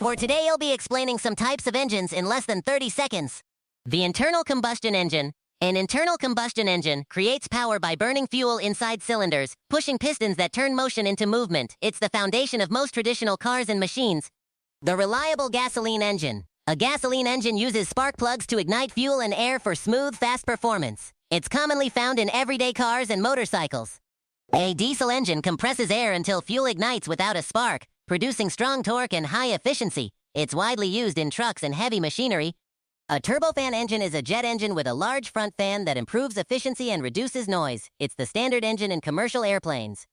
For today, I'll be explaining some types of engines in less than 30 seconds. The internal combustion engine. An internal combustion engine creates power by burning fuel inside cylinders, pushing pistons that turn motion into movement. It's the foundation of most traditional cars and machines. The reliable gasoline engine. A gasoline engine uses spark plugs to ignite fuel and air for smooth, fast performance. It's commonly found in everyday cars and motorcycles. A diesel engine compresses air until fuel ignites without a spark, producing strong torque and high efficiency. It's widely used in trucks and heavy machinery. A turbofan engine is a jet engine with a large front fan that improves efficiency and reduces noise. It's the standard engine in commercial airplanes.